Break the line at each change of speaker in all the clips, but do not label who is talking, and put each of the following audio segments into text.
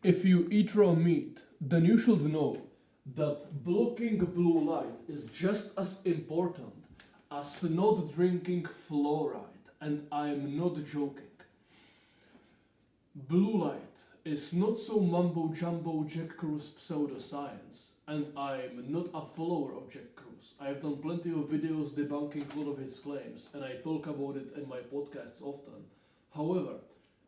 If you eat raw meat, then you should know that blocking blue light is just as important as not drinking fluoride, and I'm not joking. Blue light is not so mumbo jumbo Jack Cruz pseudoscience, and I'm not a follower of Jack Cruz. I've done plenty of videos debunking a lot of his claims, and I talk about it in my podcasts often. However,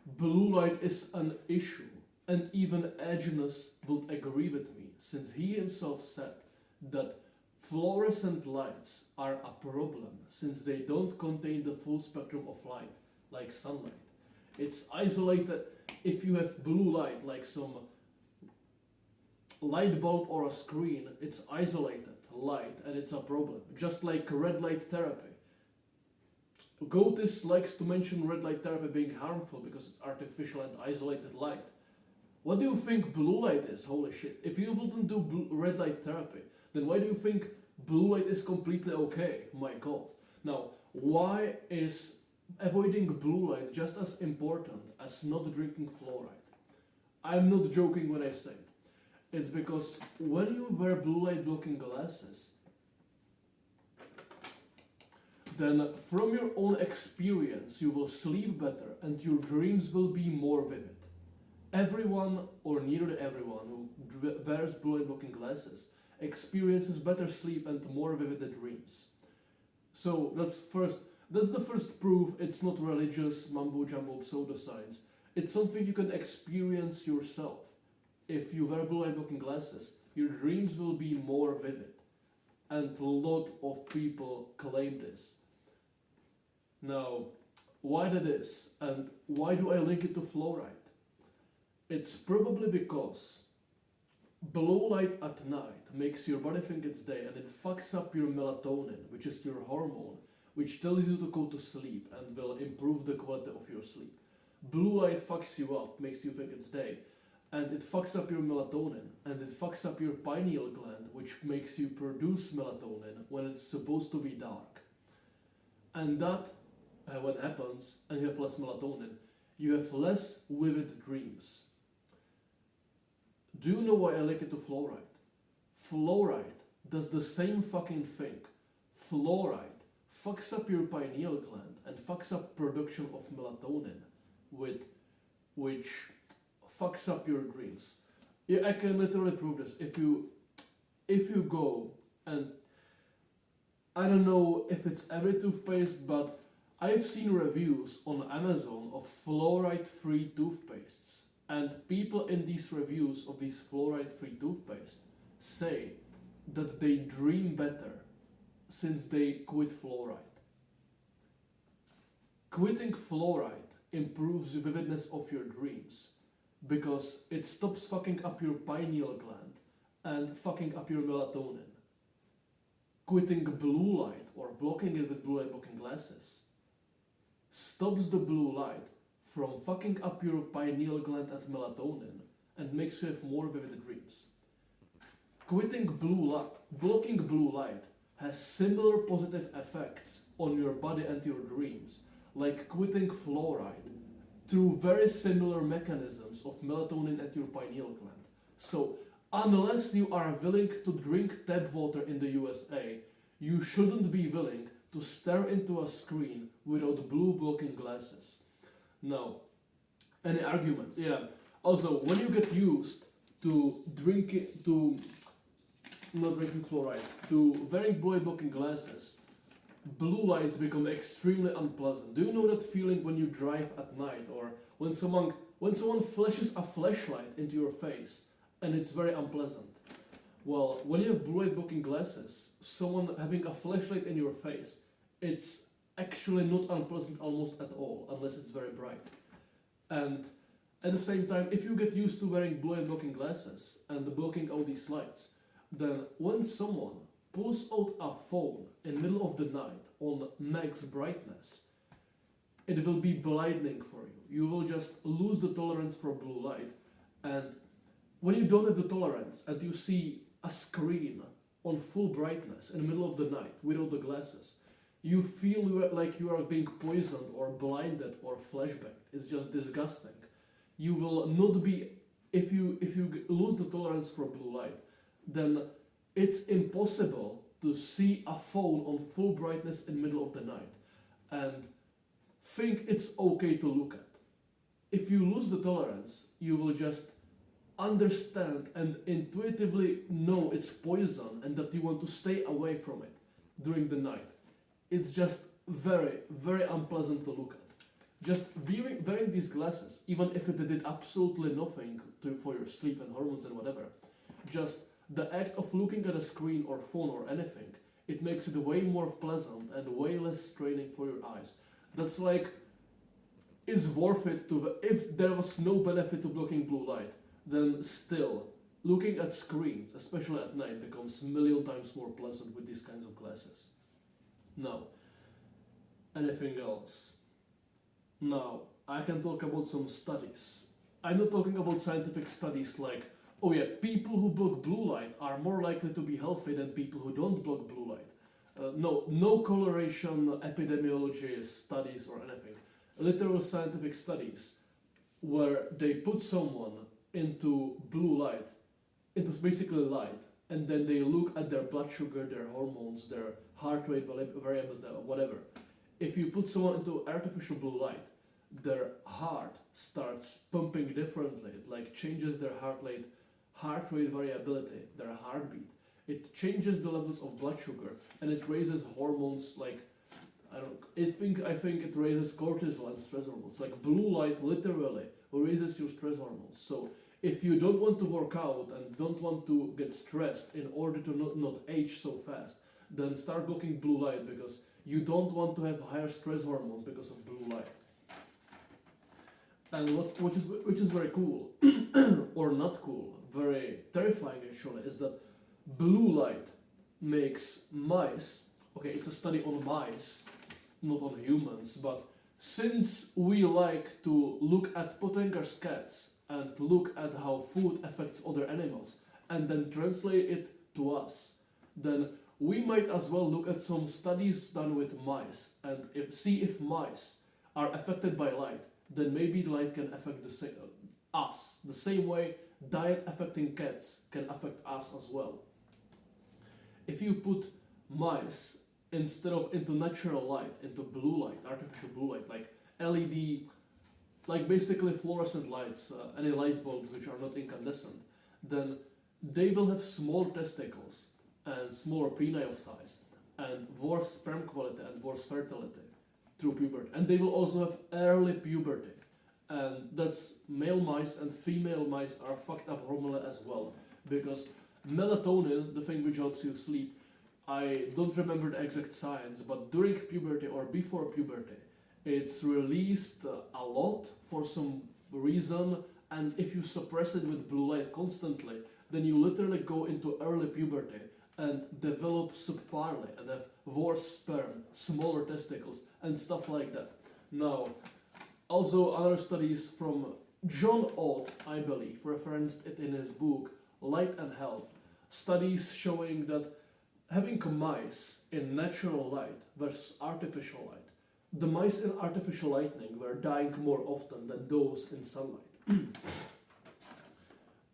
blue light is an issue, and even Agenus would agree with me, since he himself said that fluorescent lights are a problem since they don't contain the full spectrum of light, like sunlight. It's isolated. If you have blue light, like some light bulb or a screen, it's isolated light and it's a problem. Just like red light therapy. Gotis likes to mention red light therapy being harmful because it's artificial and isolated light. What do you think blue light is? Holy shit. If you wouldn't do red light therapy, then why do you think blue light is completely okay? My god. Now, why is avoiding blue light just as important as not drinking fluoride? I'm not joking when I say it. It's because when you wear blue light blocking glasses, then from your own experience you will sleep better and your dreams will be more vivid. Everyone, or nearly everyone, who wears blue light blocking glasses experiences better sleep and more vivid dreams. So that's the first proof it's not religious mumbo jumbo pseudoscience. It's something you can experience yourself. If you wear blue light blocking glasses, your dreams will be more vivid. And a lot of people claim this. Now, why that is, and why do I link it to fluoride? It's probably because blue light at night makes your body think it's day and it fucks up your melatonin, which is your hormone, which tells you to go to sleep and will improve the quality of your sleep. Blue light fucks you up, makes you think it's day, and it fucks up your melatonin, and it fucks up your pineal gland, which makes you produce melatonin when it's supposed to be dark. And that, when happens, and you have less melatonin, you have less vivid dreams. Do you know why I link it to fluoride? Fluoride does the same fucking thing. Fluoride fucks up your pineal gland and fucks up production of melatonin, which fucks up your dreams. Yeah, I can literally prove this. If you go and I don't know if it's every toothpaste, but I've seen reviews on Amazon of fluoride-free toothpastes, and people in these reviews of these fluoride-free toothpaste say that they dream better since they quit fluoride. Quitting fluoride improves the vividness of your dreams because it stops fucking up your pineal gland and fucking up your melatonin. Quitting blue light or blocking it with blue light blocking glasses stops the blue light from fucking up your pineal gland and melatonin and makes you have more vivid dreams. Blocking blue light has similar positive effects on your body and your dreams, like quitting fluoride, through very similar mechanisms of melatonin at your pineal gland. So, unless you are willing to drink tap water in the USA, you shouldn't be willing to stare into a screen without blue blocking glasses. Now, any arguments? Yeah. Also, when you get used to not drinking fluoride, to wearing blue light blocking glasses, blue lights become extremely unpleasant. Do you know that feeling when you drive at night, or when someone flashes a flashlight into your face and it's very unpleasant? Well, when you have blue light blocking glasses, someone having a flashlight in your face, it's actually not unpleasant almost at all, unless it's very bright. And at the same time, if you get used to wearing blue light blocking glasses and blocking all these lights, then when someone pulls out a phone in the middle of the night on max brightness, it will be blinding for you. You will just lose the tolerance for blue light, and when you don't have the tolerance and you see a screen on full brightness in the middle of the night without the glasses, you feel like you are being poisoned or blinded or flashbanged. It's just disgusting. You will not be if you lose the tolerance for blue light, then it's impossible to see a phone on full brightness in the middle of the night and think it's okay to look at. If you lose the tolerance, you will just understand and intuitively know it's poison and that you want to stay away from it during the night. It's just very, very unpleasant to look at. Just wearing these glasses, even if it did absolutely nothing for your sleep and hormones and whatever, just the act of looking at a screen or phone or anything, it makes it way more pleasant and way less straining for your eyes. That's like, it's worth it to, if there was no benefit to blocking blue light, then still, looking at screens, especially at night, becomes a million times more pleasant with these kinds of glasses. Now, anything else? Now, I can talk about some studies. I'm not talking about scientific studies like, oh yeah, people who block blue light are more likely to be healthy than people who don't block blue light. No correlation, epidemiology studies or anything. Literal scientific studies where they put someone into blue light, into basically light, and then they look at their blood sugar, their hormones, their heart rate variability, whatever. If you put someone into artificial blue light, their heart starts pumping differently. It like changes their heart rate variability, their heartbeat. It changes the levels of blood sugar and it raises hormones like I think it raises cortisol and stress hormones. Like blue light literally raises your stress hormones. So if you don't want to work out and don't want to get stressed in order to not age so fast, then start blocking blue light because you don't want to have higher stress hormones because of blue light. And which is very cool or not cool, very terrifying actually, is that blue light makes mice. Okay, it's a study on mice, not on humans, but since we like to look at Pottenger's cats and look at how food affects other animals and then translate it to us, then we might as well look at some studies done with mice and see if mice are affected by light. Then maybe light can affect us the same way diet affecting cats can affect us as well. If you put mice instead of into natural light, into blue light, artificial blue light, like LED, like basically fluorescent lights, any light bulbs which are not incandescent, then they will have small testicles and smaller penile size and worse sperm quality and worse fertility through puberty. And they will also have early puberty. And that's male mice and female mice are fucked up hormonally as well. Because melatonin, the thing which helps you sleep, I don't remember the exact science, but during puberty or before puberty, it's released a lot for some reason, and if you suppress it with blue light constantly, then you literally go into early puberty and develop subparly and have worse sperm, smaller testicles, and stuff like that. Now, also other studies from John Ott, I believe, referenced it in his book Light and Health, studies showing that having mice in natural light versus artificial light, the mice in artificial lighting were dying more often than those in sunlight.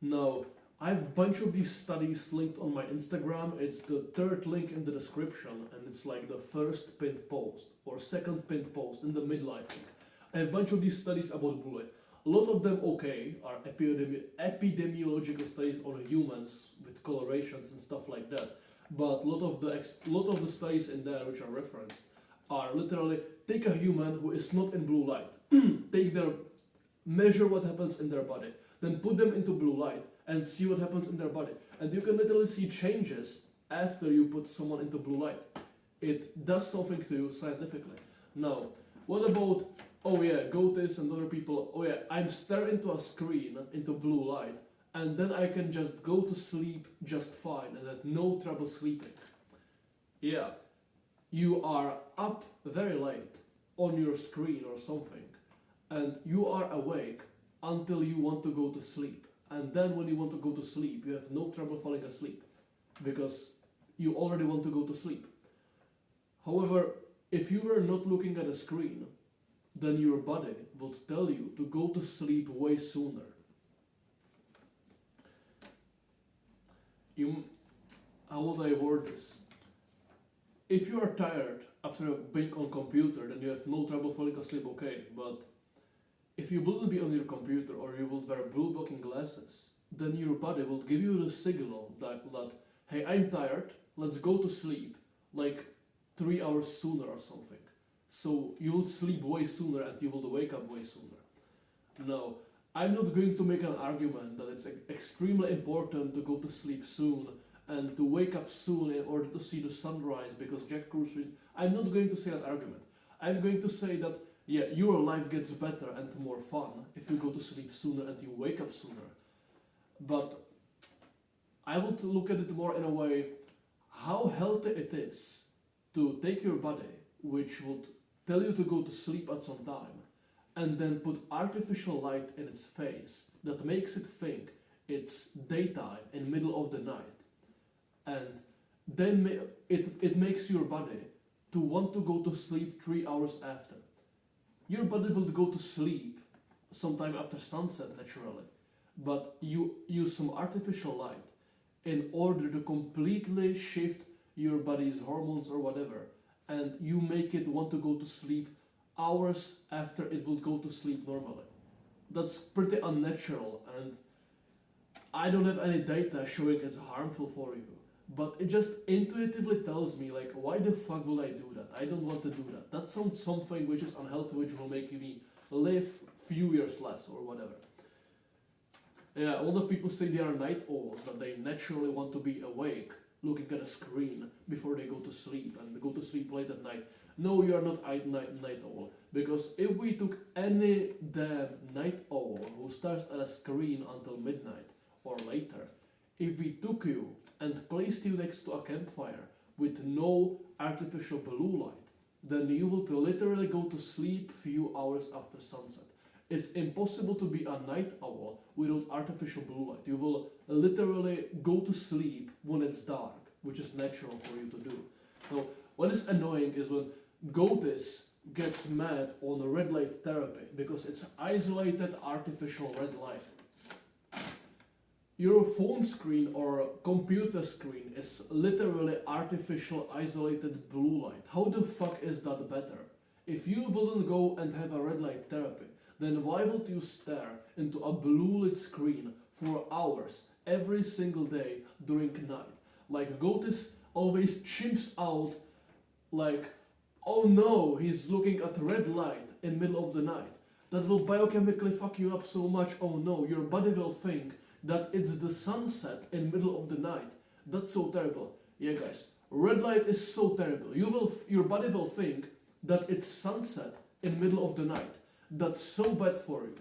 Now, I have a bunch of these studies linked on my Instagram. It's the third link in the description, and it's like the first pinned post or second pinned post in the midlife link. I have a bunch of these studies about blue light. A lot of them, okay, are epidemiological studies on humans with colorations and stuff like that. But a lot of the studies in there which are referenced are literally take a human who is not in blue light, measure what happens in their body, then put them into blue light and see what happens in their body. And you can literally see changes after you put someone into blue light. It does something to you scientifically. Now, what about, oh yeah, Gotis and other people, oh yeah, I'm staring into a screen, into blue light, and then I can just go to sleep just fine and have no trouble sleeping. Yeah, you are up very late on your screen or something, and you are awake until you want to go to sleep. And then when you want to go to sleep, you have no trouble falling asleep because you already want to go to sleep. However, if you were not looking at a screen, then your body would tell you to go to sleep way sooner. you, how would I word this? If you are tired after being on computer, then you have no trouble falling asleep, okay, but if you wouldn't be on your computer or you would wear blue blocking glasses, then your body will give you the signal that hey, I'm tired, let's go to sleep, like 3 hours sooner or something. So you will sleep way sooner and you will wake up way sooner. Now, I'm not going to make an argument that it's extremely important to go to sleep soon and to wake up soon in order to see the sunrise because Jack Cruz. I'm not going to say that argument. I'm going to say that yeah, your life gets better and more fun if you go to sleep sooner and you wake up sooner. But I would look at it more in a way how healthy it is to take your body, which would tell you to go to sleep at some time, and then put artificial light in its face that makes it think it's daytime in middle of the night. And then it makes your body to want to go to sleep 3 hours after. Your body will go to sleep sometime after sunset naturally, but you use some artificial light in order to completely shift your body's hormones or whatever, and you make it want to go to sleep hours after it will go to sleep normally. That's pretty unnatural, and I don't have any data showing it's harmful for you, but it just intuitively tells me like, why the fuck will I do that? I don't want to do that. That sounds something which is unhealthy, which will make me live few years less or whatever. Yeah, a lot of people say they are night owls, that they naturally want to be awake, looking at a screen before they go to sleep, and they go to sleep late at night. No, you are not a night owl, because if we took any damn night owl who stares at a screen until midnight or later, if we took you and placed you next to a campfire with no artificial blue light, then you will literally go to sleep few hours after sunset. It's impossible to be a night owl without artificial blue light. You will literally go to sleep when it's dark, which is natural for you to do. Now, what is annoying is when Goatis gets mad on red light therapy because it's isolated artificial red light. Your phone screen or computer screen is literally artificial isolated blue light. How the fuck is that better? If you wouldn't go and have a red light therapy, then why would you stare into a blue lit screen for hours every single day during night? Like Goatis always chimps out like, oh no, he's looking at red light in middle of the night. That will biochemically fuck you up so much. Oh no, your body will think that it's the sunset in middle of the night. That's so terrible. Yeah guys, red light is so terrible. Your body will think that it's sunset in middle of the night. That's so bad for you.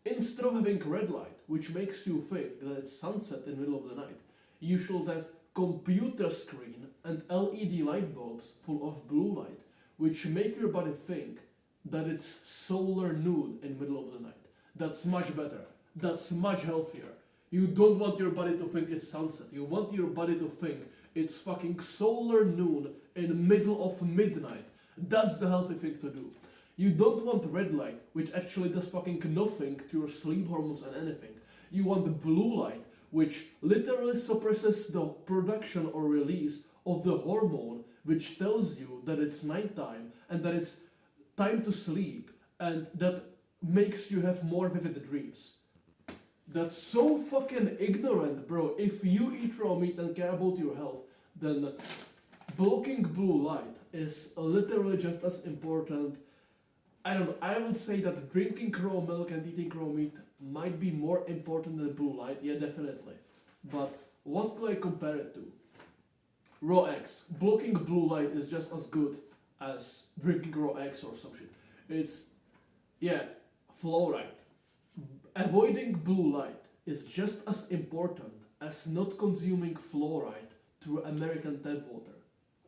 Instead of having red light, which makes you think that it's sunset in middle of the night, you should have computer screen and LED light bulbs full of blue light, which make your body think that it's solar noon in middle of the night. That's much better. That's much healthier. You don't want your body to think it's sunset. You want your body to think it's fucking solar noon in middle of midnight. That's the healthy thing to do. You don't want red light, which actually does fucking nothing to your sleep hormones and anything. You want the blue light, which literally suppresses the production or release of the hormone, which tells you that it's nighttime and that it's time to sleep, and that makes you have more vivid dreams. That's so fucking ignorant, bro. If you eat raw meat and care about your health, then blocking blue light is literally just as important. I don't know, I would say that drinking raw milk and eating raw meat might be more important than blue light, yeah, definitely. But what could I compare it to? Raw eggs. Blocking blue light is just as good as drinking raw eggs or some shit. It's, yeah, fluoride. Avoiding blue light is just as important as not consuming fluoride through American tap water.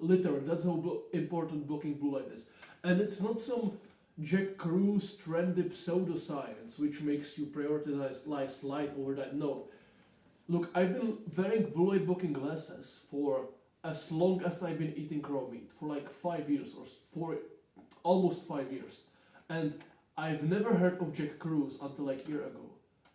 Literally, that's how important blocking blue light is. And it's not some Jack Cruz trendy pseudoscience which makes you prioritize light over that. No. Look, I've been wearing blue light blocking glasses for as long as I've been eating raw meat, for like 5 years or for almost 5 years. And I've never heard of Jack Cruz until like a year ago.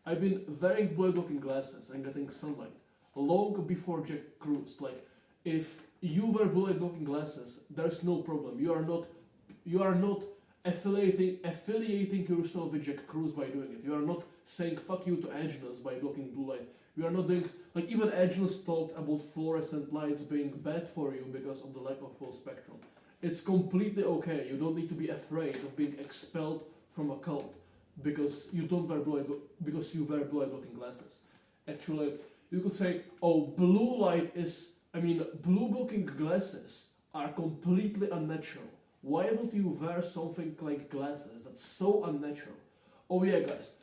I've been wearing blue light blocking glasses and getting sunlight long before Jack Cruz. Like, if you wear blue light blocking glasses, there's no problem. You are not affiliating yourself with Jack Cruz by doing it. You are not saying fuck you to edginess by blocking blue light. You are not doing, like, even edginess talked about fluorescent lights being bad for you because of the lack of full spectrum. It's completely okay. You don't need to be afraid of being expelled from a cult because you don't wear because you wear blue light blocking glasses. Actually, you could say, oh, blue blocking glasses are completely unnatural. Why would you wear something like glasses that's so unnatural? Oh yeah, guys,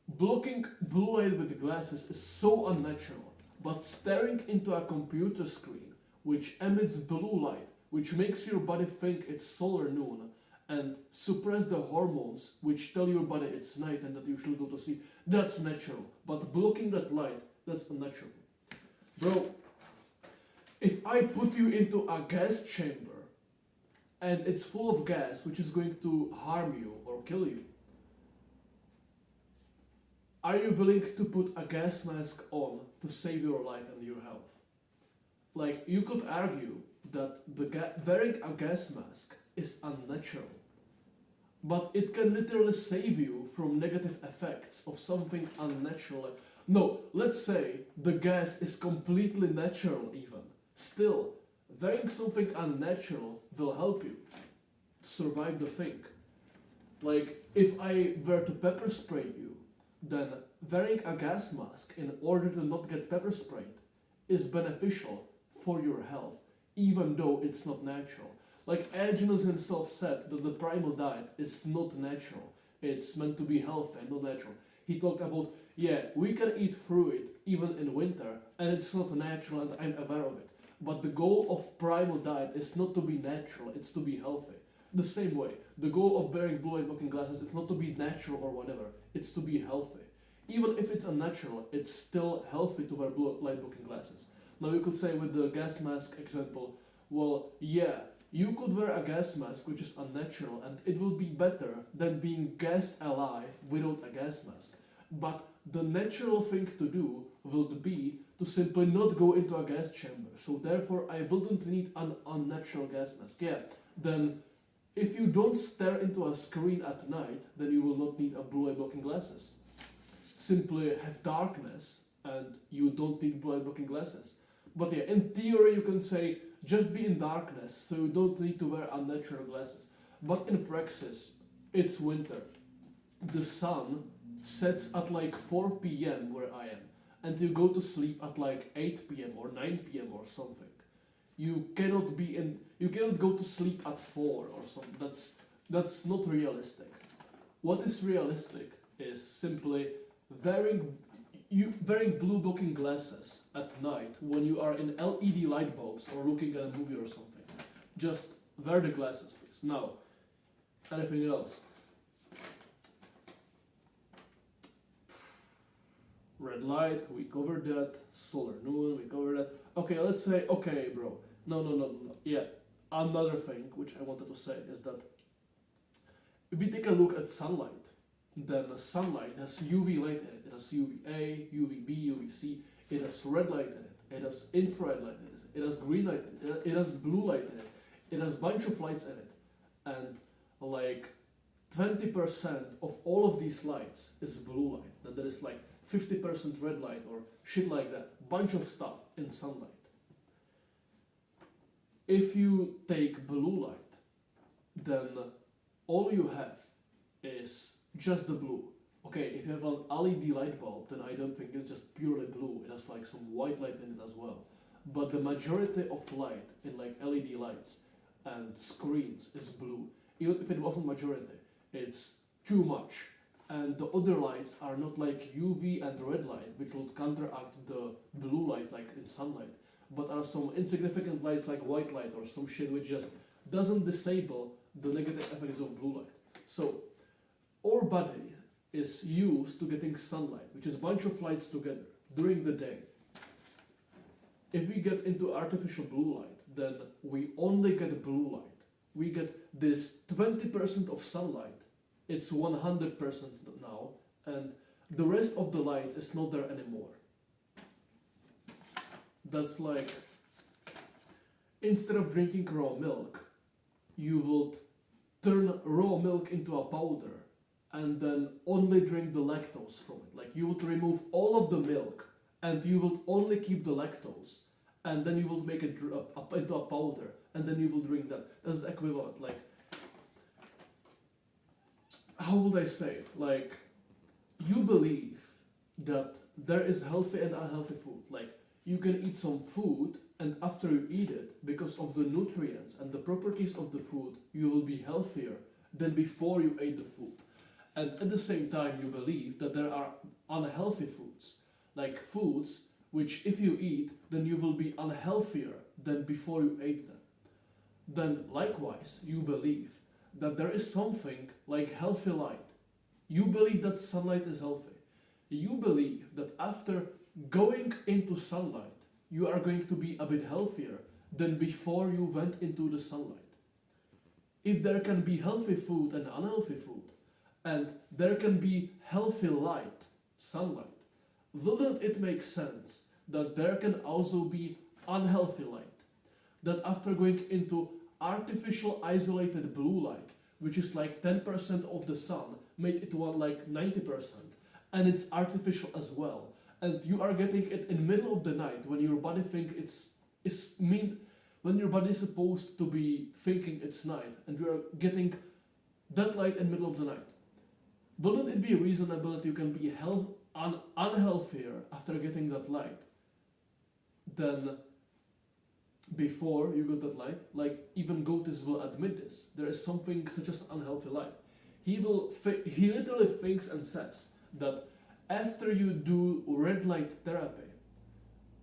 blocking blue light with glasses is so unnatural, but staring into a computer screen which emits blue light, which makes your body think it's solar noon, and suppress the hormones which tell your body it's night and that you should go to sleep, that's natural. But blocking that light, that's unnatural. Bro, if I put you into a gas chamber and it's full of gas which is going to harm you or kill you, are you willing to put a gas mask on to save your life and your health? Like, you could argue that wearing a gas mask is unnatural, but it can literally save you from negative effects of something unnatural. No, let's say the gas is completely natural even. Still, wearing something unnatural will help you to survive the thing. Like, if I were to pepper spray you, then wearing a gas mask in order to not get pepper sprayed is beneficial for your health, even though it's not natural. Like, Agenus himself said that the primal diet is not natural. It's meant to be healthy, not natural. He talked about, yeah, we can eat fruit even in winter, and it's not natural, and I'm aware of it. But the goal of primal diet is not to be natural, it's to be healthy. The same way, the goal of wearing blue light blocking glasses is not to be natural or whatever, it's to be healthy. Even if it's unnatural, it's still healthy to wear blue light blocking glasses. Now you could say with the gas mask example, well, yeah, you could wear a gas mask which is unnatural and it will be better than being gassed alive without a gas mask. But the natural thing to do would be to simply not go into a gas chamber. So therefore I wouldn't need an unnatural gas mask. Yeah, then if you don't stare into a screen at night, then you will not need a blue light blocking glasses. Simply have darkness and you don't need blue light blocking glasses. But yeah, in theory you can say just be in darkness so you don't need to wear unnatural glasses. But in praxis, it's winter. The sun sets at like 4 p.m. where I am, and you go to sleep at like 8 p.m. or 9 p.m. or something. You cannot go to sleep at 4 or something. That's not realistic. What is realistic is simply wearing blue blocking glasses at night when you are in LED light bulbs or looking at a movie or something. Just wear the glasses, please. Now, anything else? Red light, we covered that. Solar noon, we covered that. Okay, let's say, okay, bro. No. Yeah, another thing which I wanted to say is that if we take a look at sunlight, then the sunlight has UV light in it. It has UVA, UVB, UVC. It has red light in it. It has infrared light in it. It has green light in it. It has blue light in it. It has bunch of lights in it. And like 20% of all of these lights is blue light. Then there is like 50% red light or shit like that. Bunch of stuff in sunlight. If you take blue light, then all you have is just the blue. Okay, if you have an LED light bulb, then I don't think it's just purely blue. It has like some white light in it as well. But the majority of light in like LED lights and screens is blue. Even if it wasn't majority, it's too much. And the other lights are not like UV and red light, which would counteract the blue light like in sunlight, but are some insignificant lights like white light or some shit which just doesn't disable the negative effects of blue light. So our body is used to getting sunlight, which is a bunch of lights together during the day. If we get into artificial blue light, then we only get blue light. We get this 20% of sunlight. It's 100% now, and the rest of the light is not there anymore. That's like, instead of drinking raw milk, you would turn raw milk into a powder and then only drink the lactose from it. Like you would remove all of the milk and you would only keep the lactose, and then you will make it into a powder, and then you will drink that. That's the equivalent. Like, how would I say it? Like, you believe that there is healthy and unhealthy food. Like, you can eat some food, and after you eat it, because of the nutrients and the properties of the food, you will be healthier than before you ate the food. And at the same time, you believe that there are unhealthy foods, like foods which if you eat, then you will be unhealthier than before you ate them. Then likewise, you believe that there is something like healthy light. You believe that sunlight is healthy. You believe that after going into sunlight, you are going to be a bit healthier than before you went into the sunlight. If there can be healthy food and unhealthy food, and there can be healthy light, sunlight, wouldn't it make sense that there can also be unhealthy light? That after going into artificial isolated blue light, which is like 10% of the sun, made it one like 90%, and it's artificial as well, and you are getting it in the middle of the night when your body think it's means when your body is supposed to be thinking it's night, and you are getting that light in the middle of the night. Wouldn't it be reasonable that you can be unhealthier after getting that light than before you got that light? Like, even Goethe will admit this. There is something such as unhealthy light. He literally thinks and says that after you do red light therapy,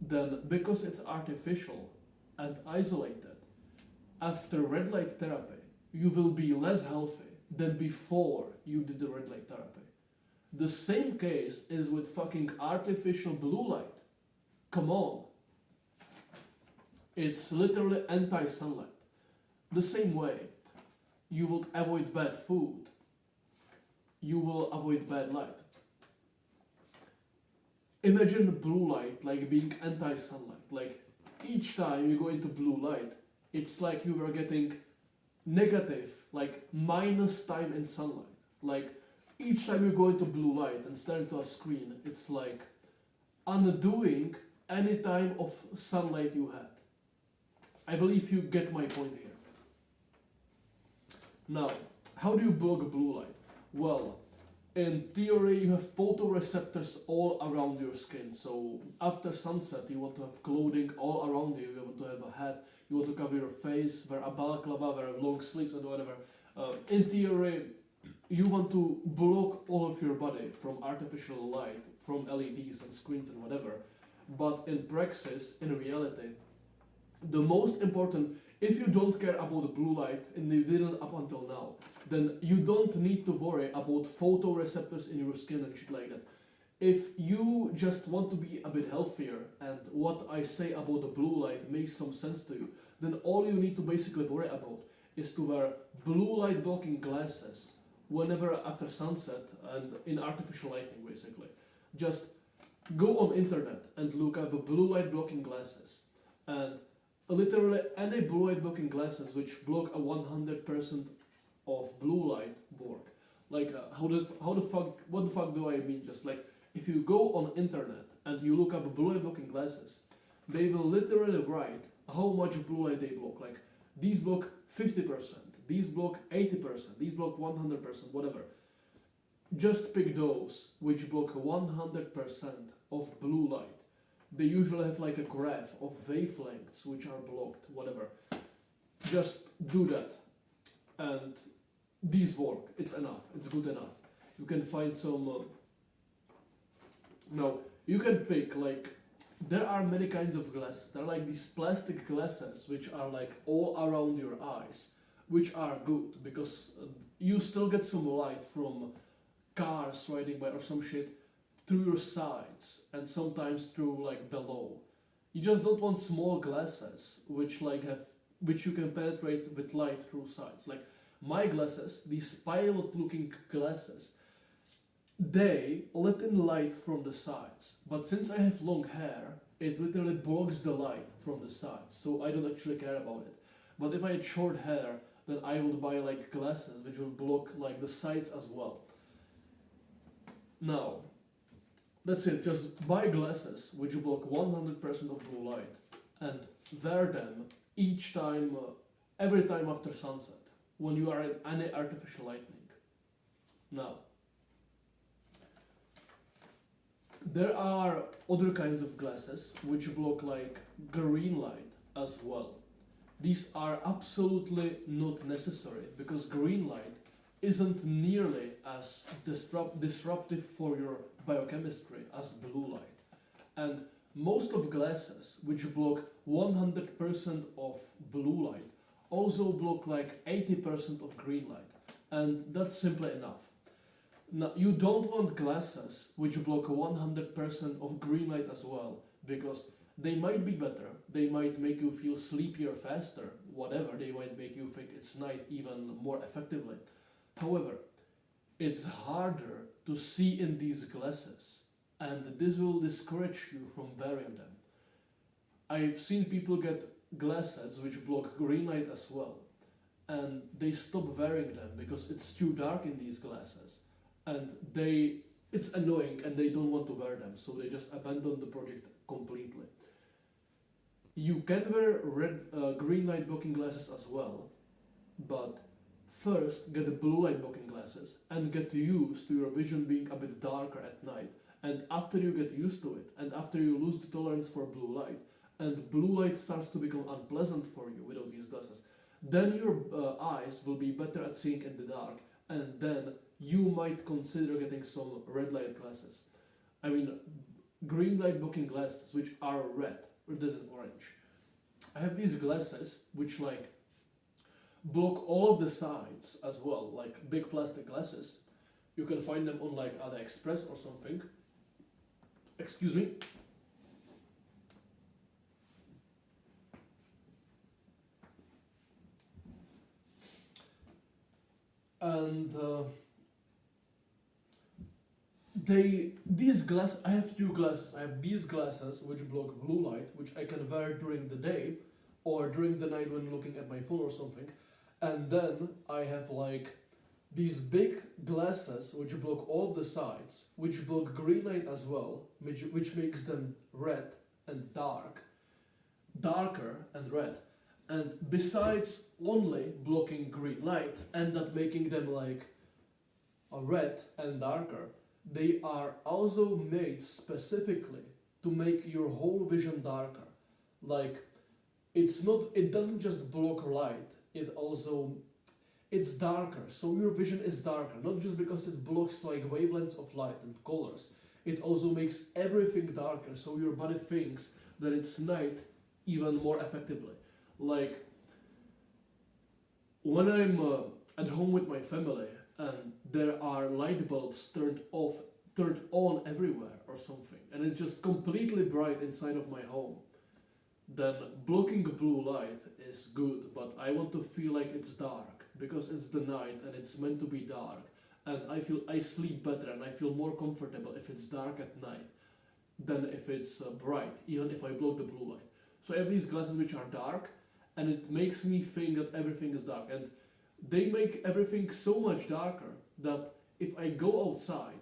then because it's artificial and isolated, after red light therapy, you will be less healthy than before you did the red light therapy. The same case is with fucking artificial blue light. Come on. It's literally anti-sunlight. The same way, you will avoid bad food. You will avoid bad light. Imagine blue light like being anti-sunlight. Like, each time you go into blue light, it's like you are getting negative, like minus time in sunlight. Like, each time you go into blue light and stare into a screen, it's like undoing any time of sunlight you had. I believe you get my point here. Now, how do you block blue light? Well, in theory, you have photoreceptors all around your skin. So after sunset, you want to have clothing all around you. You want to have a hat. You want to cover your face, wear a balaclava, wear long sleeves and whatever. In theory, you want to block all of your body from artificial light, from LEDs and screens and whatever. But in praxis, in reality, the most important, if you don't care about the blue light, and you didn't up until now, then you don't need to worry about photoreceptors in your skin and shit like that. If you just want to be a bit healthier, and what I say about the blue light makes some sense to you, then all you need to basically worry about is to wear blue light blocking glasses whenever after sunset and in artificial lighting, basically. Just go on internet and look up blue light blocking glasses, and literally any blue light blocking glasses which block a 100% of blue light work. Like, what the fuck do I mean? Just like, if you go on internet and you look up blue light blocking glasses, they will literally write how much blue light they block. Like, these block 50%, these block 80%, these block 100%, whatever. Just pick those which block 100% of blue light. They usually have like a graph of wavelengths which are blocked, whatever. Just do that. And these work. It's enough. It's good enough. You can find some... No, you can pick like... There are many kinds of glasses. There are like these plastic glasses which are like all around your eyes, which are good because you still get some light from cars riding by or some shit through your sides and sometimes through like below. You just don't want small glasses which you can penetrate with light through sides. Like my glasses, these pilot looking glasses, They let in light from the sides, but since I have long hair, it literally blocks the light from the sides, so I don't actually care about it. But if I had short hair, then I would buy like glasses which will block like the sides as well. Now, that's it, just buy glasses which block 100% of blue light and wear them each time, every time after sunset, when you are in any artificial lighting. Now, there are other kinds of glasses which block like green light as well. These are absolutely not necessary because green light isn't nearly as disruptive for your biochemistry as blue light. And most of glasses which block 100% of blue light also block like 80% of green light, and that's simply enough. Now, you don't want glasses which block 100% of green light as well, because they might be better, they might make you feel sleepier faster, whatever, they might make you think it's night even more effectively. However, it's harder to see in these glasses, and this will discourage you from wearing them. I've seen people get glasses which block green light as well, and they stop wearing them because it's too dark in these glasses, and it's annoying and they don't want to wear them, so they just abandon the project completely. You can wear green light blocking glasses as well, but first get the blue light blocking glasses and get used to your vision being a bit darker at night. And after you get used to it, and after you lose the tolerance for blue light, and blue light starts to become unpleasant for you without these glasses, then your eyes will be better at seeing in the dark, and then you might consider getting some red light glasses. I mean, green light blocking glasses, which are red rather than orange. I have these glasses which like block all of the sides as well, like big plastic glasses. You can find them on like AliExpress or something. Excuse me. And these glasses, I have two glasses. I have these glasses which block blue light, which I can wear during the day or during the night when looking at my phone or something. And then I have like these big glasses which block all the sides, which block green light as well, which makes them red and darker and red. And besides only blocking green light and not making them like a red and darker, they are also made specifically to make your whole vision darker. Like it doesn't just block light, it's darker, so your vision is darker, not just because it blocks like wavelengths of light and colors. It also makes everything darker, so your body thinks that it's night even more effectively. Like when I'm at home with my family and there are light bulbs turned on everywhere or something, and it's just completely bright inside of my home, then blocking blue light is good, but I want to feel like it's dark because it's the night and it's meant to be dark, and I sleep better and I feel more comfortable if it's dark at night than if it's bright, even if I block the blue light. So I have these glasses which are dark, and it makes me think that everything is dark, and they make everything so much darker that if I go outside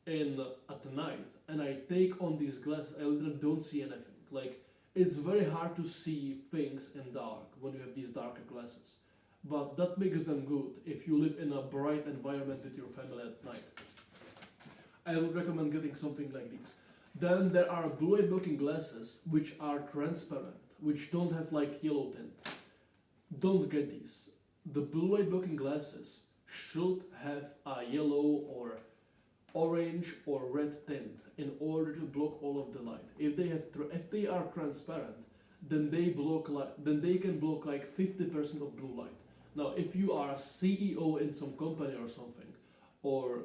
at night and I take on these glasses, I literally don't see anything. Like it's very hard to see things in dark when you have these darker glasses. But that makes them good if you live in a bright environment with your family at night. I would recommend getting something like these. Then there are blue light blocking glasses which are transparent, which don't have like yellow tint. Don't get these. The blue light blocking glasses should have a yellow or orange or red tint in order to block all of the light. If they are transparent, then they can block like 50% of blue light. Now, if you are a CEO in some company or something, or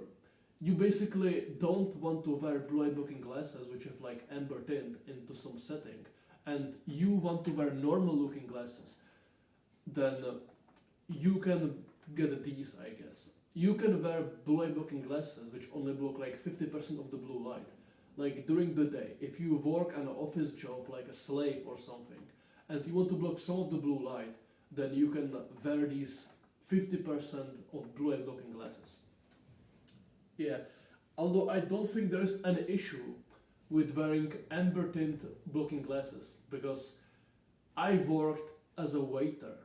you basically don't want to wear blue light blocking glasses which have like amber tint into some setting, and you want to wear normal looking glasses, then you can get these, I guess. you can wear blue light blocking glasses which only block like 50% of the blue light. Like during the day, if you work an office job like a slave or something, and you want to block some of the blue light, then you can wear these 50% of blue light blocking glasses. Yeah, although I don't think there's an issue with wearing amber tint blocking glasses because I worked as a waiter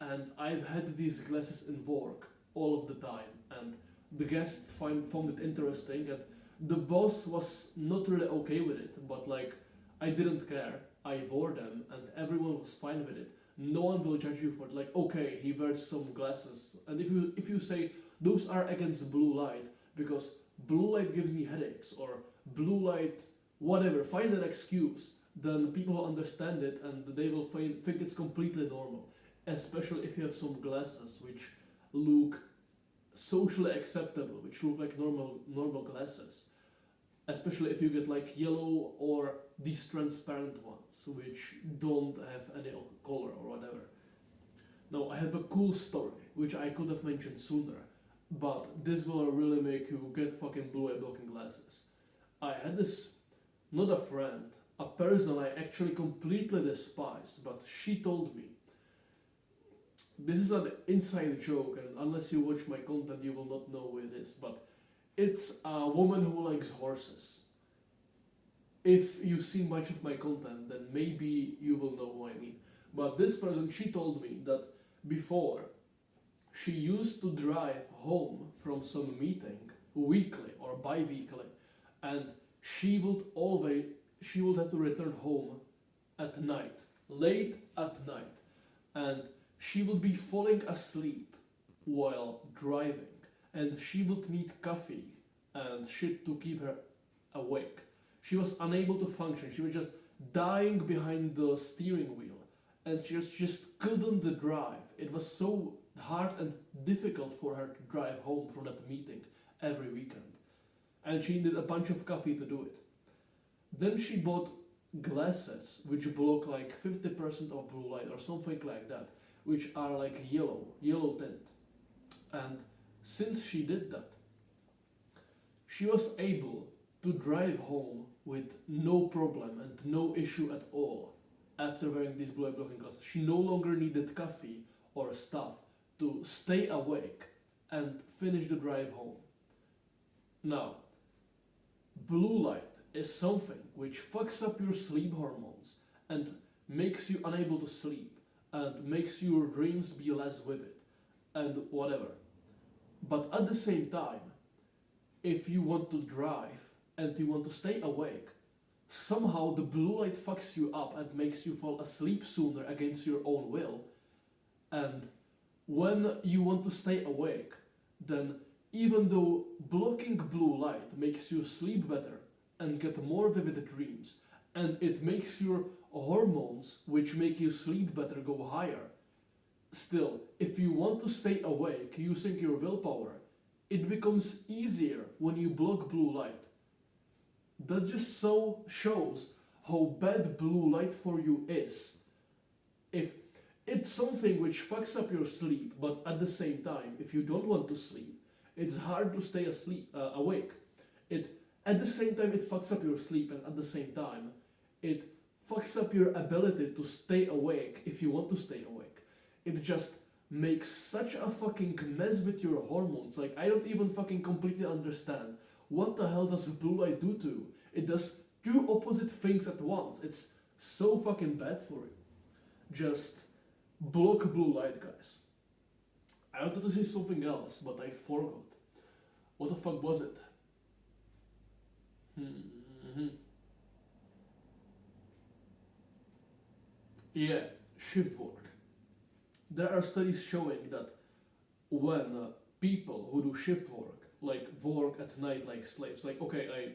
and I've had these glasses in work all of the time, and the guests found it interesting, and the boss was not really okay with it, but like I didn't care. I wore them and everyone was fine with it. No one will judge you for it. Like, okay, he wears some glasses, and if you say those are against blue light because blue light gives me headaches or blue light whatever, find an excuse, then people understand it and they will think it's completely normal. Especially if you have some glasses which look socially acceptable, which look like normal glasses. Especially if you get like yellow or these transparent ones which don't have any color or whatever. Now I have a cool story which I could have mentioned sooner, but this will really make you get fucking blue light blocking glasses. I had this, not a friend, a person I actually completely despise, but she told me, this is an inside joke, and unless you watch my content you will not know who it is, but it's a woman who likes horses. If you've seen much of my content, then maybe you will know who I mean. But this person, she told me that before, she used to drive home from some meeting weekly or bi-weekly, and she would have to return home at night, late at night, and she would be falling asleep while driving, and she would need coffee and shit to keep her awake. She was unable to function. She was just dying behind the steering wheel, and she just couldn't drive. It was so hard and difficult for her to drive home from that meeting every weekend, and she needed a bunch of coffee to do it. Then she bought glasses which block like 50% of blue light or something like that, which are like yellow tint. And since she did that, she was able to drive home with no problem and no issue at all after wearing these blue light blocking glasses. She no longer needed coffee or stuff to stay awake and finish the drive home. Now, blue light is something which fucks up your sleep hormones and makes you unable to sleep and makes your dreams be less vivid and whatever. But at the same time, if you want to drive and you want to stay awake, somehow the blue light fucks you up and makes you fall asleep sooner against your own will. And when you want to stay awake, then even though blocking blue light makes you sleep better and get more vivid dreams, and it makes your hormones which make you sleep better go higher, still, if you want to stay awake using your willpower, it becomes easier when you block blue light. That just so shows how bad blue light for you is. If it's something which fucks up your sleep, but at the same time, if you don't want to sleep, it's hard to stay awake. At the same time, it fucks up your sleep, and at the same time, it fucks up your ability to stay awake if you want to stay awake. It just makes such a fucking mess with your hormones. Like, I don't even fucking completely understand. What the hell does blue light do to you? It does two opposite things at once. It's so fucking bad for you. Just block blue light, guys. I wanted to say something else, but I forgot. What the fuck was it? Yeah, shift work. There are studies showing that when people who do shift work, like work at night like slaves, like, okay, I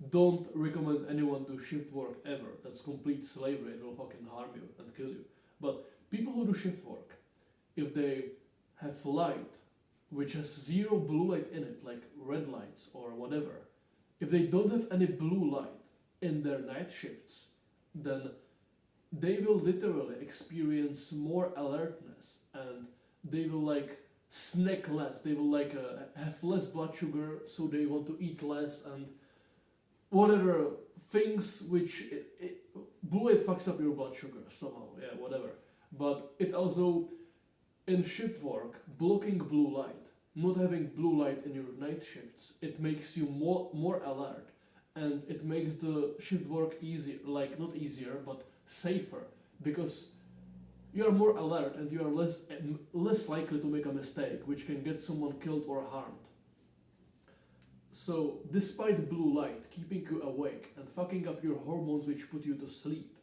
don't recommend anyone do shift work ever. That's complete slavery. It will fucking harm you and kill you. But people who do shift work, if they have light which has zero blue light in it, like red lights or whatever, if they don't have any blue light in their night shifts, then they will literally experience more alertness, and they will like snack less. They will like have less blood sugar, so they want to eat less and whatever things which blue light fucks up your blood sugar somehow. Yeah, whatever. But it also in shift work blocking blue light, not having blue light in your night shifts, it makes you more alert, and it makes the shift work easier, like not easier but safer, because you are more alert and you are less likely to make a mistake which can get someone killed or harmed. So despite blue light keeping you awake and fucking up your hormones which put you to sleep,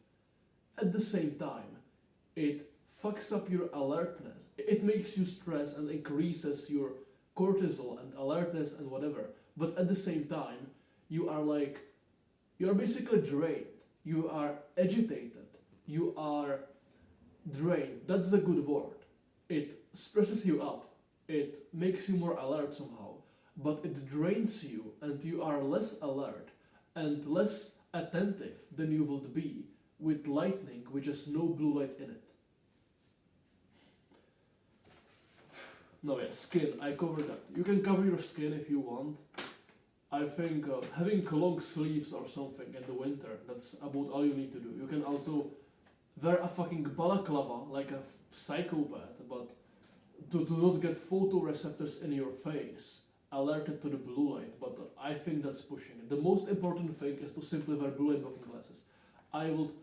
at the same time it fucks up your alertness. It makes you stress and increases your cortisol and alertness and whatever. But at the same time, you are basically drained. You are agitated. You are drained. That's the good word. It stresses you up. It makes you more alert somehow. But it drains you and you are less alert and less attentive than you would be with lightning which has no blue light in it. No, yeah, skin, I covered that. You can cover your skin if you want. I think having long sleeves or something in the winter, that's about all you need to do. You can also wear a fucking balaclava like a psychopath, but to not get photoreceptors in your face alerted to the blue light, but I think that's pushing it. The most important thing is to simply wear blue light blocking glasses. I would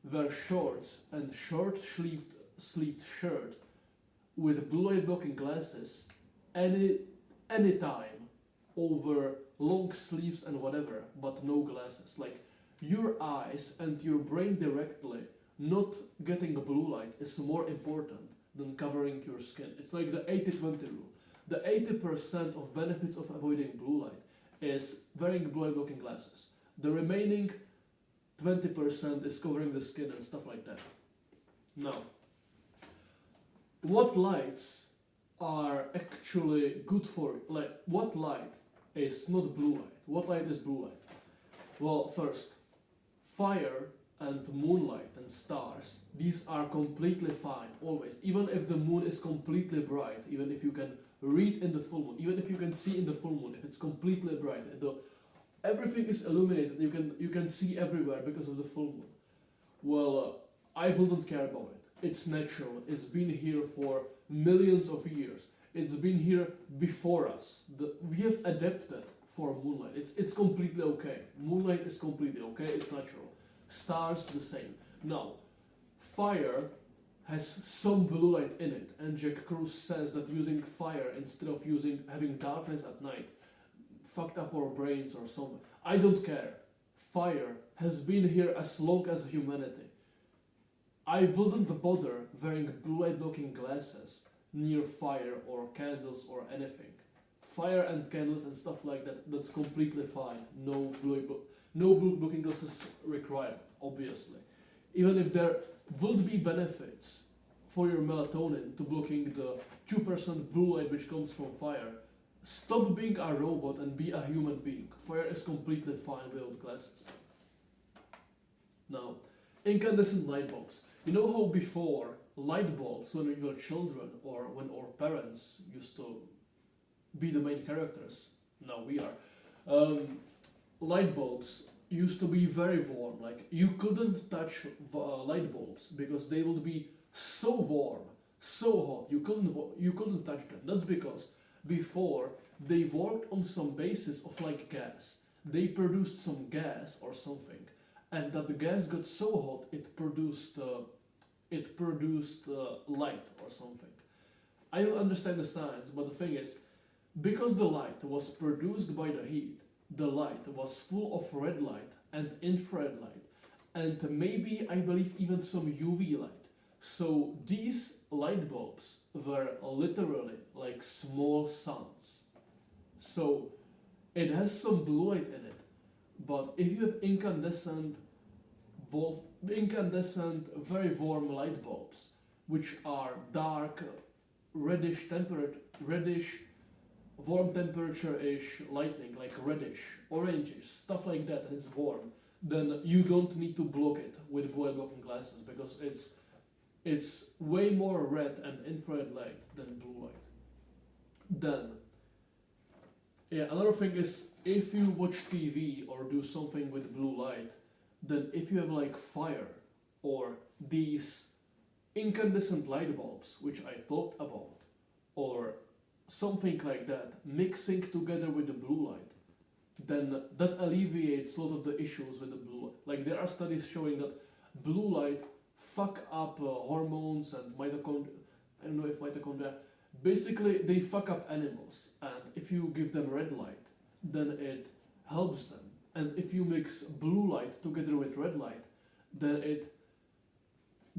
wear shorts and short-sleeved shirt with blue light blocking glasses any time over long sleeves and whatever, but no glasses. Like your eyes and your brain directly not getting blue light is more important than covering your skin. It's like the 80-20 rule. The 80% of benefits of avoiding blue light is wearing blue light blocking glasses. The remaining 20% is covering the skin and stuff like that. Now, what lights are actually good for you? Like, what light is not blue light? What light is blue light? Well, first, fire and moonlight and stars, these are completely fine, always. Even if the moon is completely bright, even if you can read in the full moon, even if you can see in the full moon, if it's completely bright, everything is illuminated, you can see everywhere because of the full moon. Well, I wouldn't care about it. It's natural. It's been here for millions of years. It's been here before us. We have adapted for moonlight. It's completely okay. Moonlight is completely okay. It's natural. Stars the same. Now, fire has some blue light in it, and Jack Kruse says that using fire instead of having darkness at night fucked up our brains or something. I don't care. Fire has been here as long as humanity. I wouldn't bother wearing blue light blocking glasses near fire or candles or anything. Fire and candles and stuff like that, that's completely fine. No blue blocking glasses required, obviously. Even if there would be benefits for your melatonin to blocking the 2% blue light which comes from fire, stop being a robot and be a human being. Fire is completely fine without glasses. Now, incandescent light bulbs. You know how before light bulbs, when we were children or when our parents used to be the main characters, now we are, light bulbs used to be very warm. Like you couldn't touch light bulbs because they would be so warm, so hot. You couldn't touch them. That's because before they worked on some basis of like gas. They produced some gas or something, and that the gas got so hot it produced light or something. I don't understand the science, but the thing is, because the light was produced by the heat, the light was full of red light and infrared light, and maybe I believe even some UV light. So these light bulbs were literally like small suns. So it has some blue light in it, but if you have incandescent, very warm light bulbs, which are dark, reddish, warm temperature-ish lightning, like reddish, orangish, stuff like that, and it's warm, then you don't need to block it with blue light blocking glasses because it's way more red and infrared light than blue light. Then, yeah, another thing is if you watch TV or do something with blue light, then if you have like fire or these incandescent light bulbs, which I talked about, or something like that, mixing together with the blue light, then that alleviates a lot of the issues with the blue light. Like there are studies showing that blue light fuck up hormones and mitochondria. I don't know if mitochondria. Basically, they fuck up animals, and if you give them red light, then it helps them. And if you mix blue light together with red light, then it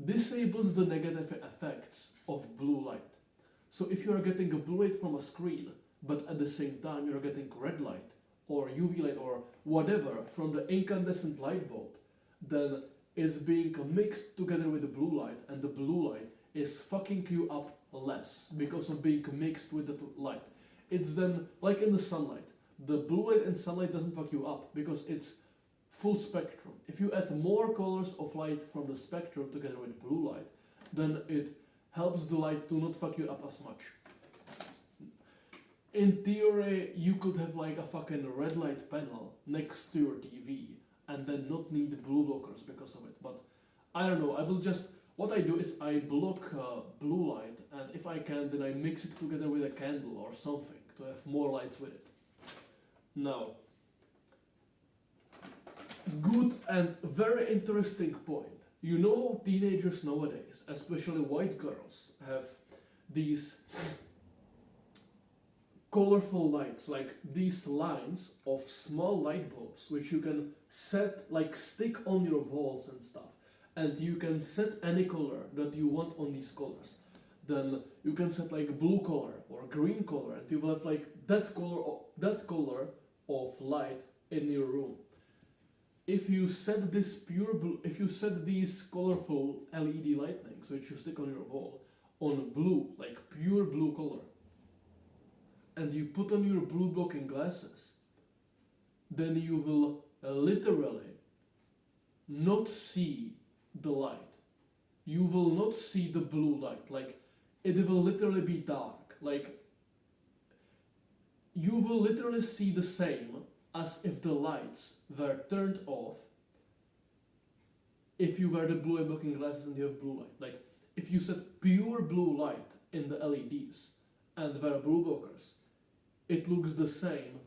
disables the negative effects of blue light. So if you are getting a blue light from a screen, but at the same time you're getting red light or UV light or whatever from the incandescent light bulb, then it's being mixed together with the blue light, and the blue light is fucking you up less because of being mixed with the light. It's then like in the sunlight. The blue light in sunlight doesn't fuck you up because it's full spectrum. If you add more colors of light from the spectrum together with blue light, then it helps the light to not fuck you up as much. In theory, you could have like a fucking red light panel next to your TV and then not need blue blockers because of it. But I don't know, I will just, what I do is I block blue light, and if I can, then I mix it together with a candle or something to have more lights with it. Now, good and very interesting point. You know how teenagers nowadays, especially white girls, have these colorful lights, like these lines of small light bulbs, which you can set, like stick on your walls and stuff. And you can set any color that you want on these colors. Then you can set like blue color or green color, and you will have like that color of light in your room. If you set this pure blue, if you set these colorful LED lightnings which you stick on your wall on blue, like pure blue color, and you put on your blue blocking glasses, then you will literally not see the light. You will not see the blue light. Like it will literally be dark. Like you will literally see the same as if the lights were turned off if you wear the blue light blocking glasses and you have blue light. Like if you set pure blue light in the LEDs and wear blue blockers, it looks the same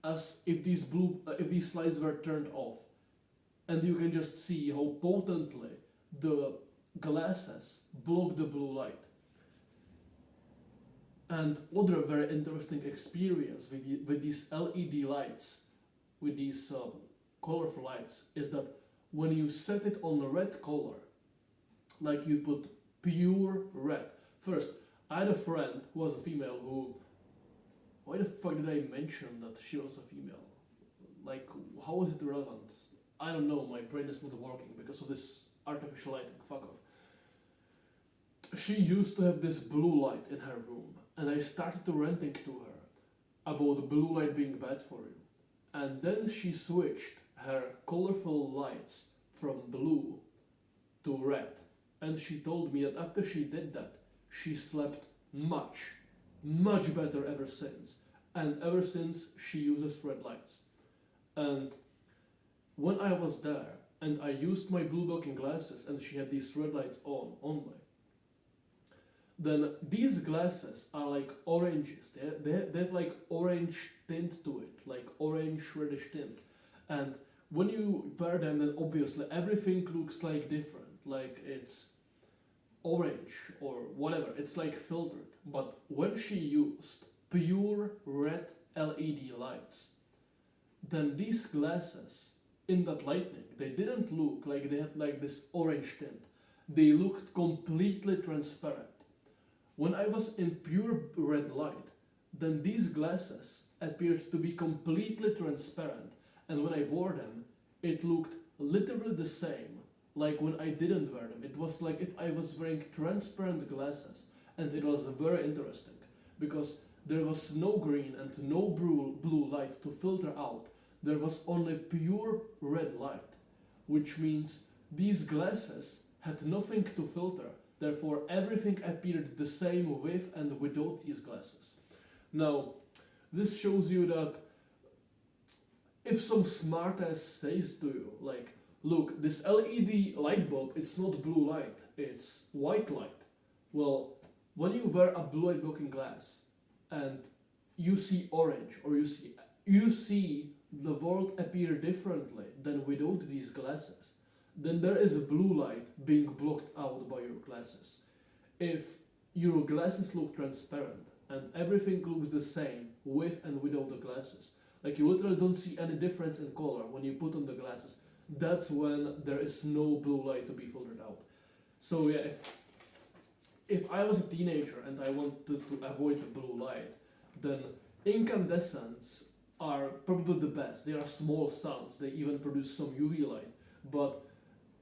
as if these lights were turned off. And you can just see how potently the glasses block the blue light. And other very interesting experience with these LED lights, with these colorful lights, is that when you set it on a red color, like you put pure red. First, I had a friend who was a female who, why the fuck did I mention that she was a female? Like, how is it relevant? I don't know, my brain is not working because of this artificial lighting, fuck off. She used to have this blue light in her room, and I started to ranting to her about blue light being bad for you. And then she switched her colorful lights from blue to red. And she told me that after she did that, she slept much better ever since. And ever since, she uses red lights. And when I was there, and I used my blue blocking glasses, and she had these red lights on only, then these glasses are like oranges. They have like orange tint to it, like orange reddish tint. And when you wear them, then obviously everything looks like different, like it's orange or whatever, it's like filtered. But when she used pure red LED lights, then these glasses in that lightning, they didn't look like they had like this orange tint. They looked completely transparent. When I was in pure red light, then these glasses appeared to be completely transparent, and when I wore them, it looked literally the same like when I didn't wear them. It was like if I was wearing transparent glasses, and it was very interesting because there was no green and no blue light to filter out. There was only pure red light, which means these glasses had nothing to filter. Therefore, everything appeared the same with and without these glasses. Now, this shows you that if some smartass says to you, like, look, this LED light bulb, it's not blue light, it's white light. Well, when you wear a blue light blocking glass and you see orange, or you see the world appear differently than without these glasses, then there is a blue light being blocked out by your glasses. If your glasses look transparent and everything looks the same with and without the glasses, like you literally don't see any difference in color when you put on the glasses, that's when there is no blue light to be filtered out. So yeah, if I was a teenager and I wanted to avoid the blue light, then incandescents are probably the best. They are small sounds, they even produce some UV light, but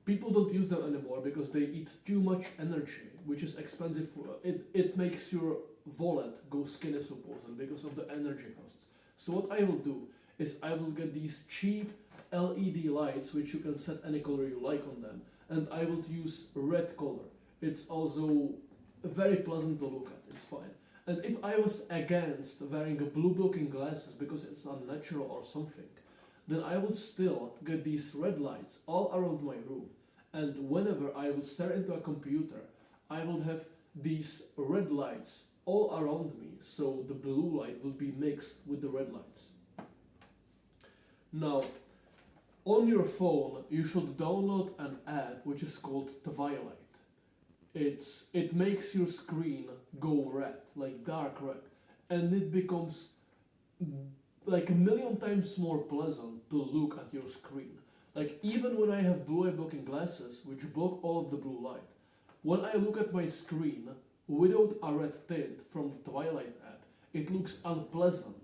people don't use them anymore because they eat too much energy, which is expensive. It makes your wallet go skinny supposedly because of the energy costs. So what I will do is I will get these cheap LED lights which you can set any color you like on them, and I will use red color. It's also very pleasant to look at, it's fine. And if I was against wearing a blue blocking glasses because it's unnatural or something, then I would still get these red lights all around my room. And whenever I would stare into a computer, I would have these red lights all around me, so the blue light will be mixed with the red lights. Now, on your phone, you should download an app which is called Twilight. It makes your screen go red, like dark red, and it becomes like a million times more pleasant to look at your screen. Like even when I have blue light blocking glasses, which block all of the blue light, when I look at my screen without a red tint from the Twilight app, it looks unpleasant.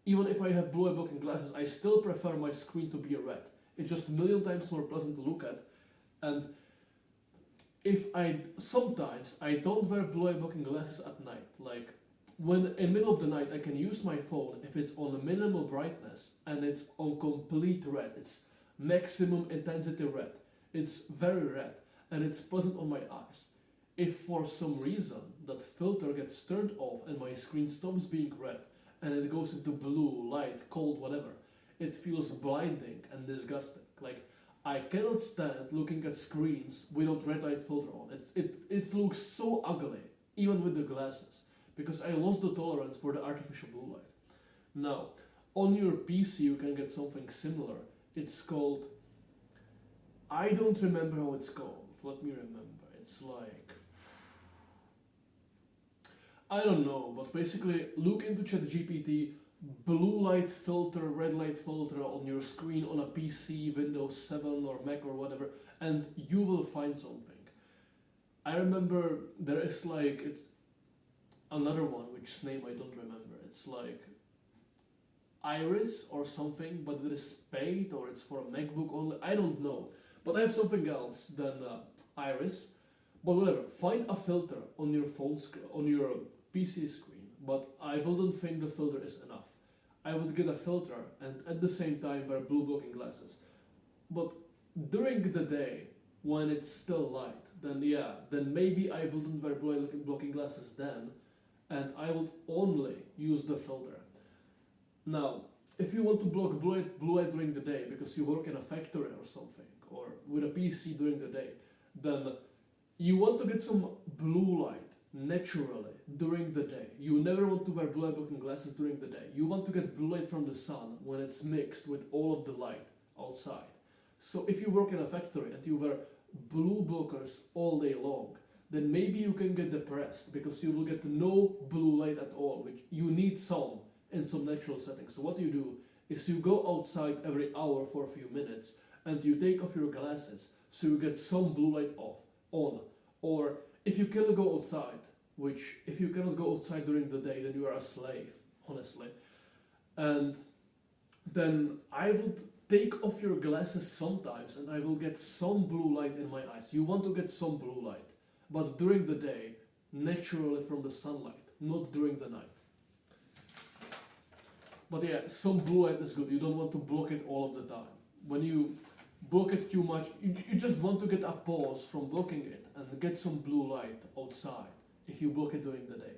Even if I have blue light blocking glasses, I still prefer my screen to be red. It's just a million times more pleasant to look at. And sometimes I don't wear blue light blocking glasses at night. Like when in middle of the night I can use my phone if it's on a minimal brightness and it's on complete red. It's maximum intensity red. It's very red and it's pleasant on my eyes. If for some reason that filter gets turned off and my screen stops being red and it goes into blue, light, cold, whatever, it feels blinding and disgusting. Like I cannot stand looking at screens without red light filter on. It looks so ugly, even with the glasses, because I lost the tolerance for the artificial blue light. Now, on your PC you can get something similar. It's called, I don't remember how it's called. Let me remember. It's like, I don't know, but basically look into ChatGPT, blue light filter, red light filter on your screen on a PC, Windows 7 or Mac or whatever, and you will find something. I remember there is like, it's another one, which name I don't remember. It's like Iris or something, but it is paid or it's for a MacBook only. I don't know. But I have something else than Iris. But whatever, find a filter on your phone on your PC screen. But I wouldn't think the filter is enough. I would get a filter and at the same time wear blue blocking glasses. But during the day, when it's still light, then maybe I wouldn't wear blue blocking glasses then, and I would only use the filter. Now, if you want to block blue light during the day because you work in a factory or something, or with a PC during the day, then you want to get some blue light naturally during the day. You never want to wear blue light blocking glasses during the day. You want to get blue light from the sun when it's mixed with all of the light outside. So if you work in a factory and you wear blue blockers all day long, then maybe you can get depressed because you will get no blue light at all, which you need some in some natural settings. So what you do is you go outside every hour for a few minutes and you take off your glasses so you get some blue light on. Or if you cannot go outside, which if you cannot go outside during the day, then you are a slave, honestly. And then I would take off your glasses sometimes and I will get some blue light in my eyes. You want to get some blue light, but during the day, naturally from the sunlight, not during the night. But yeah, some blue light is good. You don't want to block it all of the time. When you block it too much, you just want to get a pause from blocking it and get some blue light outside if you block it during the day.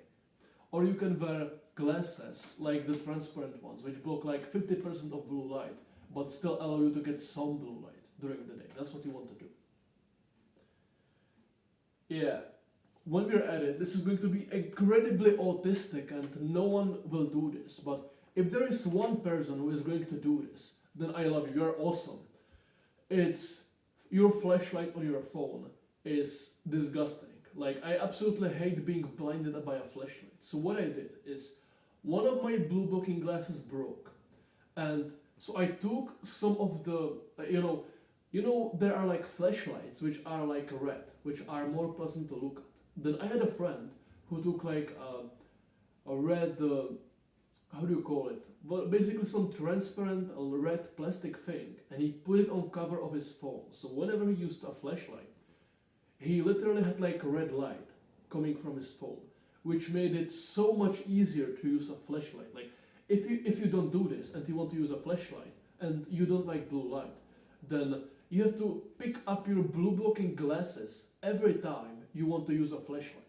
Or you can wear glasses like the transparent ones, which block like 50% of blue light, but still allow you to get some blue light during the day. That's what you want to do. Yeah, when we're at it, this is going to be incredibly autistic and no one will do this. But if there is one person who is going to do this, then I love you. You're awesome. It's your flashlight on your phone is disgusting. Like, I absolutely hate being blinded by a flashlight. So what I did is, one of my blue blocking glasses broke, and so I took some of the, there are like flashlights which are like red, which are more pleasant to look at. Then I had a friend who took like a red, how do you call it? Well, basically some transparent red plastic thing, and he put it on cover of his phone. So whenever he used a flashlight, he literally had like a red light coming from his phone, which made it so much easier to use a flashlight. Like, if you don't do this and you want to use a flashlight and you don't like blue light, then you have to pick up your blue blocking glasses every time you want to use a flashlight.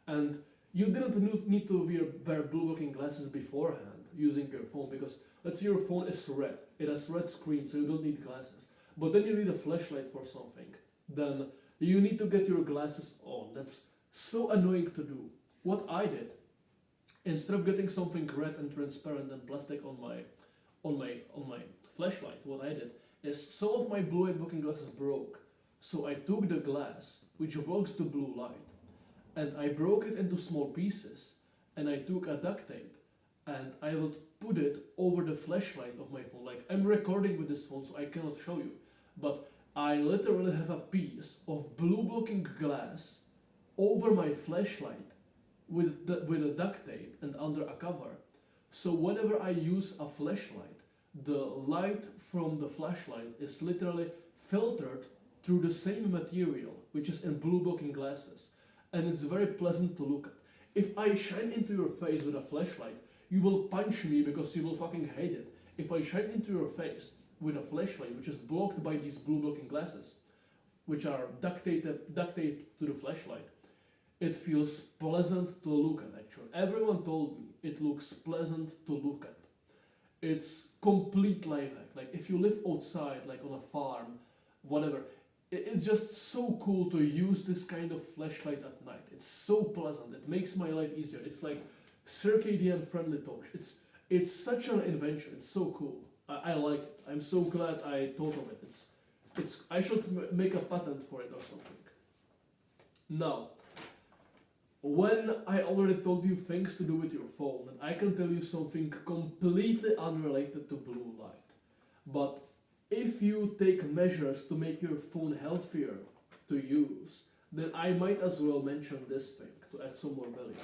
And you didn't need to wear blue blocking glasses beforehand using your phone, because let's say your phone is red, it has red screen, so you don't need glasses. But then you need a flashlight for something, then you need to get your glasses on. That's so annoying to do. What I did, instead of getting something red and transparent and plastic on my flashlight, what I did is, some of my blue light blocking glasses broke. So I took the glass which blocks the blue light, and I broke it into small pieces, and I took a duct tape and I would put it over the flashlight of my phone. Like, I'm recording with this phone, so I cannot show you, but I literally have a piece of blue blocking glass over my flashlight with a duct tape and under a cover. So whenever I use a flashlight, the light from the flashlight is literally filtered through the same material, which is in blue blocking glasses, and it's very pleasant to look at. If I shine into your face with a flashlight, you will punch me because you will fucking hate it. If I shine into your face with a flashlight which is blocked by these blue blocking glasses, which are duct taped to the flashlight, it feels pleasant to look at. Actually, everyone told me it looks pleasant to look at. It's complete life hack. Like, if you live outside, like on a farm, whatever, it's just so cool to use this kind of flashlight at night. It's so pleasant. It makes my life easier. It's like circadian friendly torch. It's such an invention. It's so cool. I like it. I'm so glad I thought of it. I should make a patent for it or something. Now, when I already told you things to do with your phone, and I can tell you something completely unrelated to blue light. But if you take measures to make your phone healthier to use, then I might as well mention this thing to add some more value.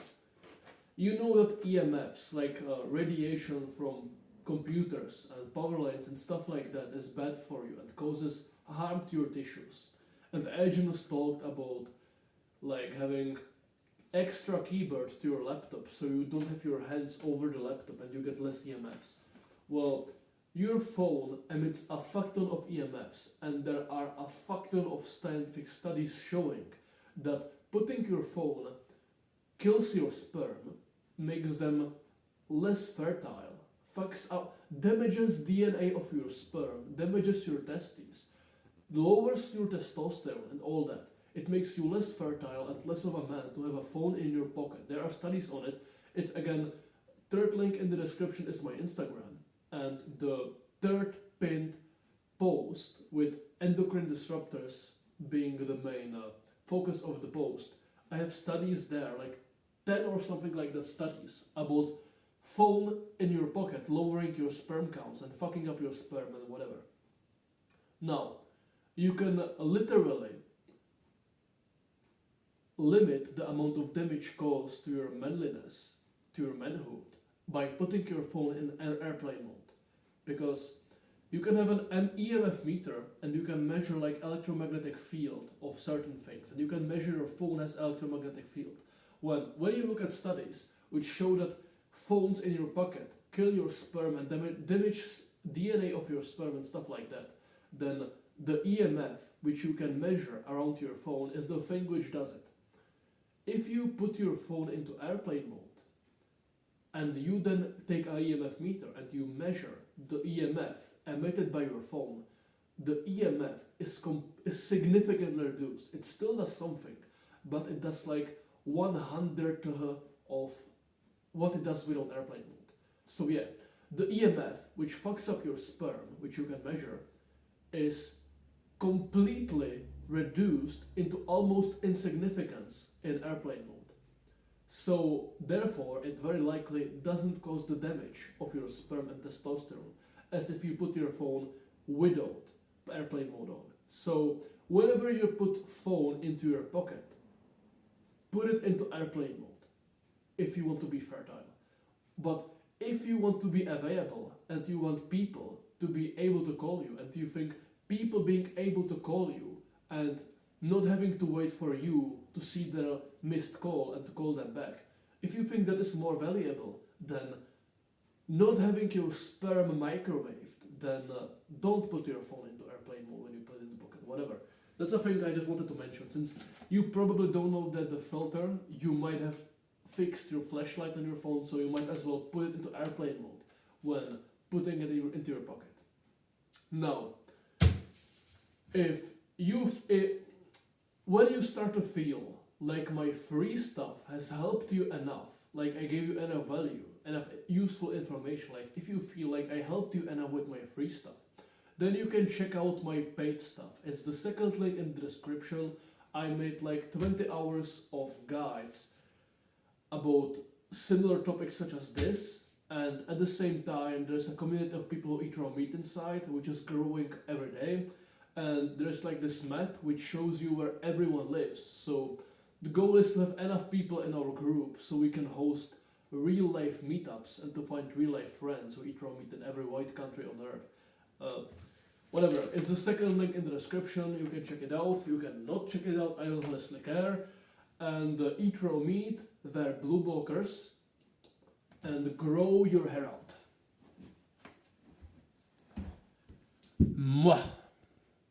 You know that EMFs, like radiation from computers and power lines and stuff like that, is bad for you and causes harm to your tissues. And Agnes talked about like having extra keyboard to your laptop so you don't have your hands over the laptop and you get less EMFs. Well, your phone emits a fuck ton of EMFs, and there are a fuck ton of scientific studies showing that putting your phone kills your sperm, makes them less fertile, fucks up, damages DNA of your sperm, damages your testes, lowers your testosterone and all that. It makes you less fertile and less of a man to have a phone in your pocket. There are studies on it. It's, again, third link in the description is my Instagram. And the third pinned post with endocrine disruptors being the main focus of the post. I have studies there, like 10 or something like that studies about phone in your pocket lowering your sperm counts and fucking up your sperm and whatever. Now, you can literally limit the amount of damage caused to your manliness, to your manhood, by putting your phone in airplane mode. Because you can have an EMF meter and you can measure like electromagnetic field of certain things, and you can measure your phone as electromagnetic field. When you look at studies which show that phones in your pocket kill your sperm and damage DNA of your sperm and stuff like that, then the EMF which you can measure around your phone is the thing which does it. If you put your phone into airplane mode, and you then take an EMF meter and you measure the EMF emitted by your phone, the EMF is significantly reduced. It still does something, but it does like 1/100 of what it does without airplane mode. So yeah, the EMF, which fucks up your sperm, which you can measure, is completely reduced into almost insignificance in airplane mode. So therefore, it very likely doesn't cause the damage of your sperm and testosterone as if you put your phone without airplane mode on. So whenever you put phone into your pocket, put it into airplane mode if you want to be fertile. But if you want to be available and you want people to be able to call you, and you think people being able to call you and not having to wait for you to see their missed call and to call them back, if you think that is more valuable than not having your sperm microwaved, then don't put your phone into airplane mode when you put it in the pocket, whatever. That's a thing I just wanted to mention. Since you probably don't know that the filter, you might have fixed your flashlight on your phone, so you might as well put it into airplane mode when putting it into your pocket. Now, when you start to feel like my free stuff has helped you enough, like I gave you enough value, enough useful information, like if you feel like I helped you enough with my free stuff, then you can check out my paid stuff. It's the second link in the description. I made like 20 hours of guides about similar topics such as this, and at the same time there's a community of people who eat raw meat inside, which is growing every day, and there's like this map which shows you where everyone lives. So the goal is to have enough people in our group so we can host real life meetups and to find real life friends who eat raw meat in every white country on earth. Whatever, it's the second link in the description. You can check it out, you can not check it out, I don't honestly care. And eat raw meat, wear blue blockers, and grow your hair out. Mwah!